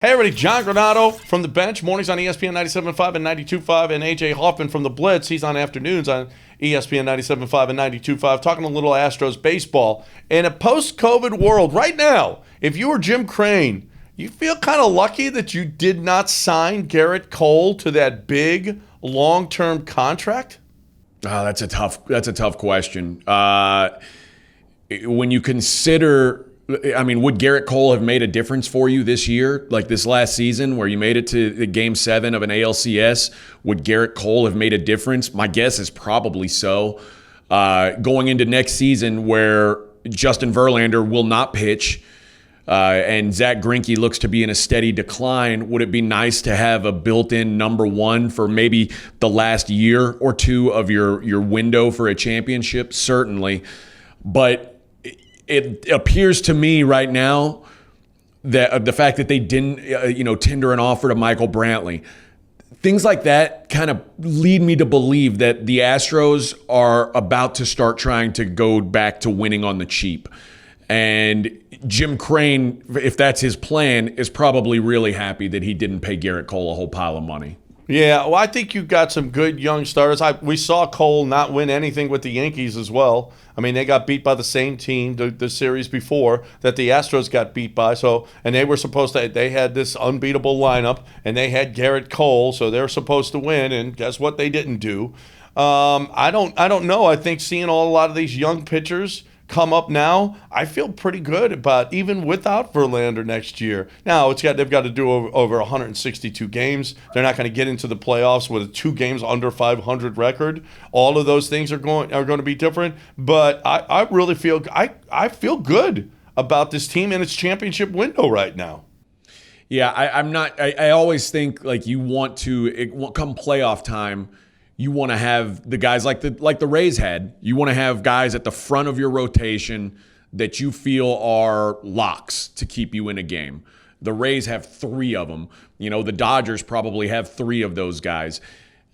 Hey everybody, John Granato from the bench, mornings on ESPN 97.5 and 92.5, and AJ Hoffman from the Blitz. He's on afternoons on ESPN 97.5 and 92.5, talking a little Astros baseball. In a post-COVID world, right now, if you were Jim Crane, you feel kind of lucky that you did not sign Gerrit Cole to that big long-term contract? Oh, that's a tough question. When you consider, would Gerrit Cole have made a difference for you this year, like this last season where you made it to the Game 7 of an ALCS? Would Gerrit Cole have made a difference? My guess is probably so. Going into next season where Justin Verlander will not pitch and Zach Greinke looks to be in a steady decline, would it be nice to have a built-in number one for maybe the last year or two of your window for a championship? Certainly. But it appears to me right now that the fact that they didn't, tender an offer to Michael Brantley, things like that kind of lead me to believe that the Astros are about to start trying to go back to winning on the cheap. And Jim Crane, if that's his plan, is probably really happy that he didn't pay Gerrit Cole a whole pile of money. Yeah, well, I think you've got some good young starters. We saw Cole not win anything with the Yankees as well. I mean, they got beat by the same team the series before that the Astros got beat by. And they were supposed to. They had this unbeatable lineup, and they had Gerrit Cole, so they're supposed to win. And guess what? They didn't do. I don't know. I think seeing a lot of these young pitchers come up now, I feel pretty good about even without Verlander next year. Now they've got to do over 162 games. They're not going to get into the playoffs with a 2 games under 500 record. All of those things are going to be different. But I really feel I feel good about this team and its championship window right now. Yeah, I'm not. I always think like you want to come playoff time. You want to have the guys like the Rays had. You want to have guys at the front of your rotation that you feel are locks to keep you in a game. The Rays have 3 of them. The Dodgers probably have 3 of those guys.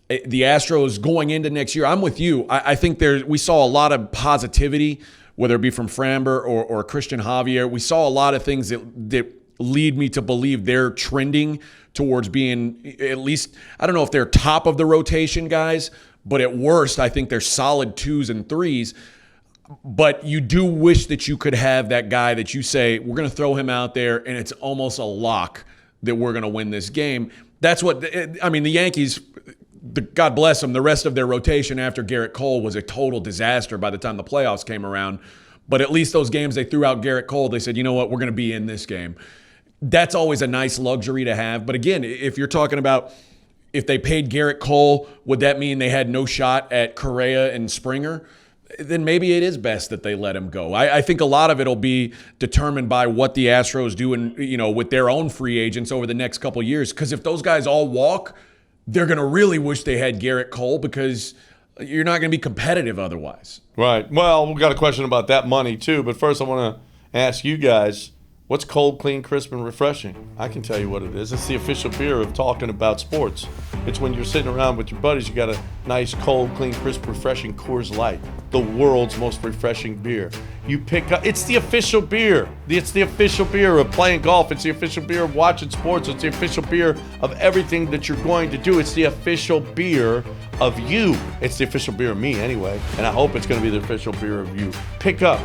The Astros going into next year, I'm with you. I think we saw a lot of positivity, whether it be from Framber or Christian Javier. We saw a lot of things that lead me to believe they're trending towards being at least, I don't know if they're top of the rotation guys, but at worst, I think they're solid 2s and 3s. But you do wish that you could have that guy that you say, we're going to throw him out there, and it's almost a lock that we're going to win this game. That's what, the Yankees, God bless them, the rest of their rotation after Gerrit Cole was a total disaster by the time the playoffs came around. But at least those games they threw out Gerrit Cole, they said, you know what, we're going to be in this game. That's always a nice luxury to have. But again, if you're talking about if they paid Gerrit Cole, would that mean they had no shot at Correa and Springer? Then maybe it is best that they let him go. I think a lot of it will be determined by what the Astros do with their own free agents over the next couple of years. Because if those guys all walk, they're going to really wish they had Gerrit Cole because you're not going to be competitive otherwise. Right. Well, we've got a question about that money too. But first I want to ask you guys, what's cold, clean, crisp, and refreshing? I can tell you what it is. It's the official beer of talking about sports. It's when you're sitting around with your buddies, you got a nice, cold, clean, crisp, refreshing Coors Light, the world's most refreshing beer. You pick up, it's the official beer. It's the official beer of playing golf. It's the official beer of watching sports. It's the official beer of everything that you're going to do. It's the official beer of you. It's the official beer of me anyway, and I hope it's going to be the official beer of you. Pick up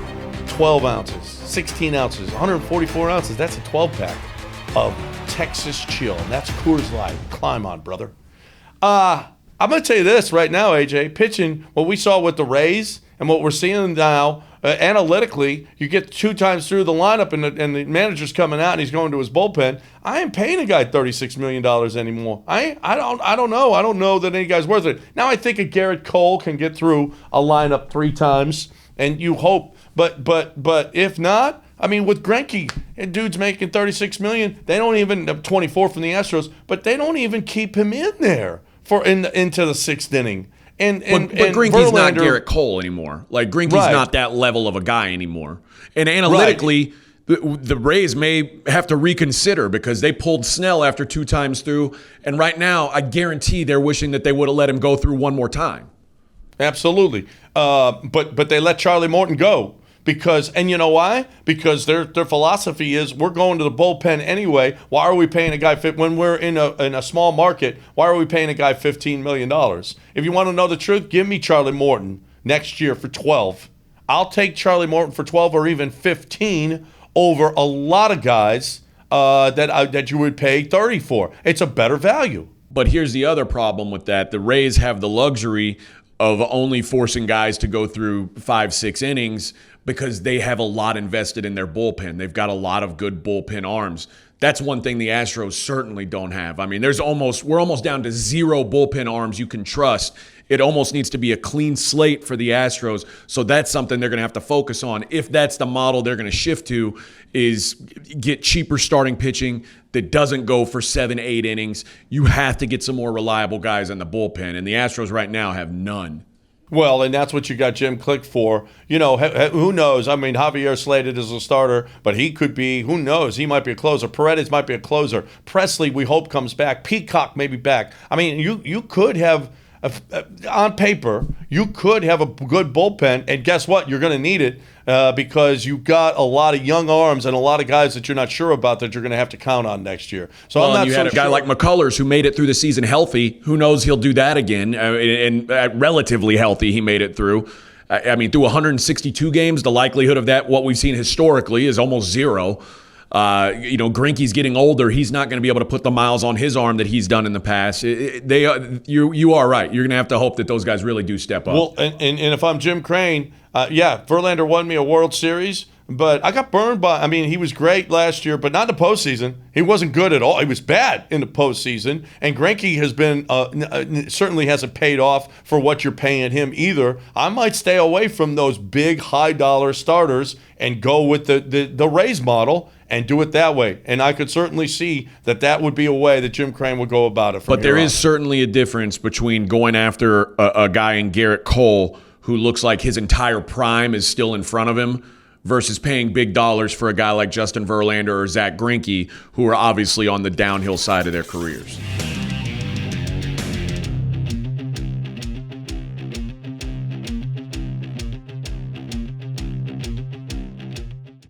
12 ounces, 16 ounces, 144 ounces. That's a 12-pack of Texas Chill. And that's Coors Light. Climb on, brother. I'm going to tell you this right now, AJ. Pitching, what we saw with the Rays and what we're seeing now, analytically, you get 2 times through the lineup and the manager's coming out and he's going to his bullpen. I ain't paying a guy $36 million anymore. I don't know. I don't know that any guy's worth it. Now I think a Gerrit Cole can get through a lineup 3 times, and you hope. But if not, with Greinke, and dude's making $36 million, they don't even 24 from the Astros, but they don't even keep him in there into the 6th inning. But Greinke's not Gerrit Cole anymore. Like Greinke's not that level of a guy anymore. And analytically, the Rays may have to reconsider because they pulled Snell after 2 times through, and right now I guarantee they're wishing that they would have let him go through one more time. Absolutely, but they let Charlie Morton go. Because, and you know why? Because their philosophy is we're going to the bullpen anyway. Why are we paying a guy when we're in a small market? Why are we paying a guy $15 million? If you want to know the truth, give me Charlie Morton next year for 12. I'll take Charlie Morton for 12 or even 15 over a lot of guys that you would pay 30 for. It's a better value. But here's the other problem with that. The Rays have the luxury of only forcing guys to go through 5-6 innings because they have a lot invested in their bullpen. They've got a lot of good bullpen arms. That's one thing the Astros certainly don't have. I mean, we're almost down to 0 bullpen arms you can trust. It almost needs to be a clean slate for the Astros. So that's something they're going to have to focus on. If that's the model they're going to shift to, is get cheaper starting pitching that doesn't go for 7-8 innings. You have to get some more reliable guys in the bullpen. And the Astros right now have none. Well, and that's what you got Jim Click for. You know, who knows? I mean, Javier slated as a starter, but he could be, who knows? He might be a closer. Paredes might be a closer. Presley, we hope, comes back. Peacock may be back. I mean, you could have, on paper, you could have a good bullpen, and guess what? You're going to need it because you've got a lot of young arms and a lot of guys that you're not sure about that you're going to have to count on next year. So I'm not you had a guy like McCullers who made it through the season healthy. Who knows? He'll do that again. And relatively healthy, he made it through. I mean, through 162 games, the likelihood of that, what we've seen historically, is almost 0. Greinke's getting older. He's not going to be able to put the miles on his arm that he's done in the past. You are right. You're going to have to hope that those guys really do step up. Well, and if I'm Jim Crane, Verlander won me a World Series, but I got burned by. I mean, he was great last year, but not in the postseason. He wasn't good at all. He was bad in the postseason, and Greinke has been certainly hasn't paid off for what you're paying him either. I might stay away from those big high dollar starters and go with the Rays model and do it that way. And I could certainly see that would be a way that Jim Crane would go about it. But there is certainly a difference between going after a guy in Gerrit Cole who looks like his entire prime is still in front of him versus paying big dollars for a guy like Justin Verlander or Zach Greinke, who are obviously on the downhill side of their careers.